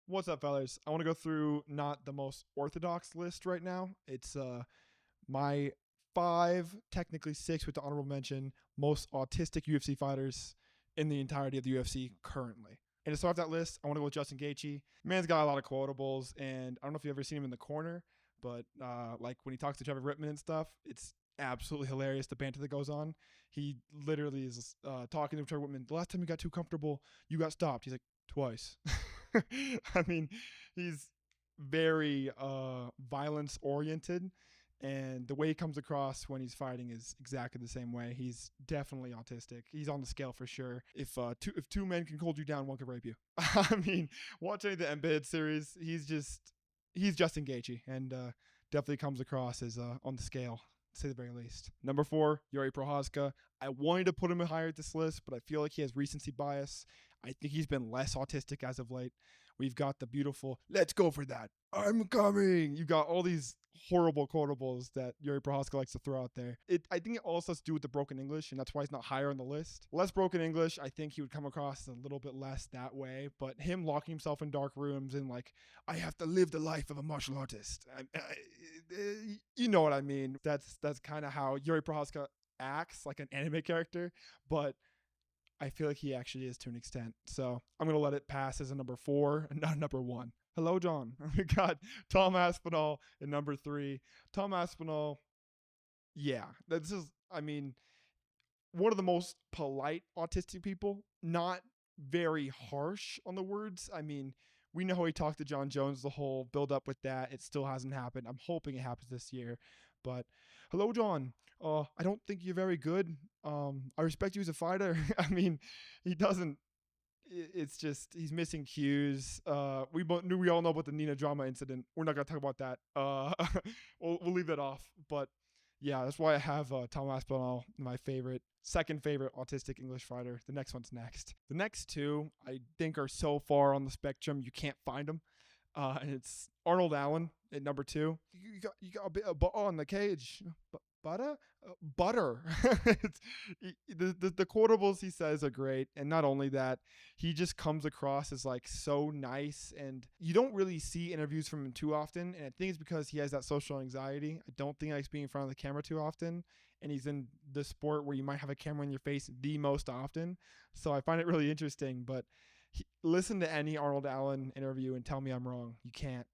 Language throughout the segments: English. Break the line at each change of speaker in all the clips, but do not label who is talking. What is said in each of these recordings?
What's up, fellas? I want to go through not the most orthodox list right now. It's my 5, technically 6 with the honorable mention, most autistic UFC fighters in the entirety of the UFC currently. And to start off that list, I want to go with Justin Gaethje. Man's got a lot of quotables, and I don't know if you've ever seen him in the corner, but like when he talks to Trevor Rittman and stuff, it's absolutely hilarious, the banter that goes on. He literally is talking to Trevor Rittman. The last time you got too comfortable, you got stopped. He's like, twice. I mean, he's very violence oriented, and the way he comes across when he's fighting is exactly the same way. He's definitely autistic. He's on the scale for sure. If two men can hold you down, one can rape you. I mean, watch any of the Embedded series. He's Justin Gaethje, and definitely comes across as on the scale, to say the very least. Number 4, Jiri Prochazka. I wanted to put him higher at this list, but I feel like he has recency bias. I think he's been less autistic as of late. We've got the beautiful, let's go for that, I'm coming. You've got all these horrible quotables that Jiri Prochazka likes to throw out there. I think it also has to do with the broken English, and that's why he's not higher on the list. Less broken English, I think he would come across a little bit less that way, but him locking himself in dark rooms and like, I have to live the life of a martial artist. You know what I mean. That's kind of how Jiri Prochazka acts, like an anime character, but I feel like he actually is to an extent. So I'm going to let it pass as a number 4 and not number 1. Hello, John. We got Tom Aspinall in number 3. Tom Aspinall, yeah, this is, I mean, one of the most polite autistic people, not very harsh on the words. I mean, we know how he talked to John Jones, the whole build up with that. It still hasn't happened. I'm hoping it happens this year. But hello, John. I don't think you're very good. I respect you as a fighter. I mean, he doesn't. It's just he's missing cues. We all know about the Nina drama incident. We're not gonna talk about that. We'll leave that off. But yeah, that's why I have Tom Aspinall, my second favorite autistic English fighter. The next one's next. The next two I think are so far on the spectrum you can't find them. And it's Arnold Allen at number 2. You got a bit of butter on the cage. Butter? Butter. The quotables he says are great. And not only that, he just comes across as like so nice. And you don't really see interviews from him too often. And I think it's because he has that social anxiety. I don't think he likes being in front of the camera too often. And he's in the sport where you might have a camera in your face the most often. So I find it really interesting. But listen to any Arnold Allen interview and tell me I'm wrong. You can't.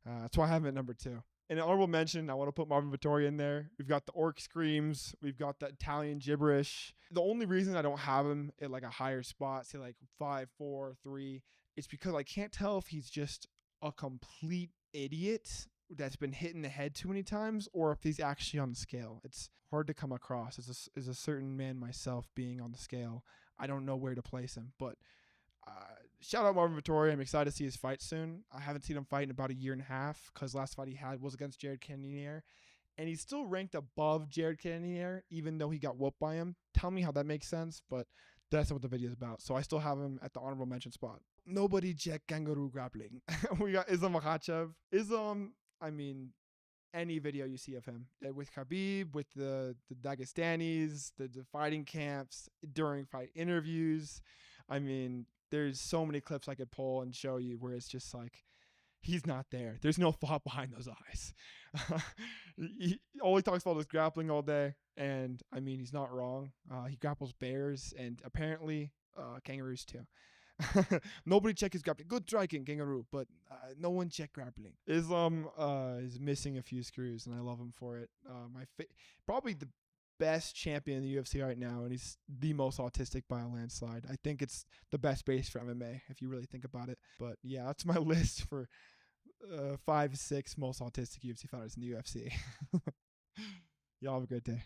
That's why I have him at number 2. And an honorable mention, I want to put Marvin Vettori in there. We've got the orc screams. We've got the Italian gibberish. The only reason I don't have him at like a higher spot, say like 5, 4, 3, is because I can't tell if he's just a complete idiot that's been hit in the head too many times, or if he's actually on the scale. It's hard to come across as a certain man myself being on the scale. I don't know where to place him, but shout out Marvin Vettori. I'm excited to see his fight soon. I haven't seen him fight in about a year and a half because last fight he had was against Jared Cannonier. And he's still ranked above Jared Cannonier, even though he got whooped by him. Tell me how that makes sense, but that's not what the video is about. So I still have him at the honorable mention spot. Nobody check kangaroo grappling. We got Islam Makhachev. I mean, any video you see of him with Khabib, with the Dagestanis, the fighting camps, during fight interviews. I mean, there's so many clips I could pull and show you where it's just like, he's not there. There's no thought behind those eyes. All he talks about is grappling all day. And I mean, he's not wrong. He grapples bears and apparently kangaroos too. Nobody check his grappling. Good striking, kangaroo, but no one check grappling. Islam is missing a few screws, and I love him for it. Probably the best champion in the UFC right now, and he's the most autistic by a landslide. I think it's the best base for MMA if you really think about it. But yeah, that's my list for 5, 6 most autistic UFC fighters in the UFC. Y'all have a great day.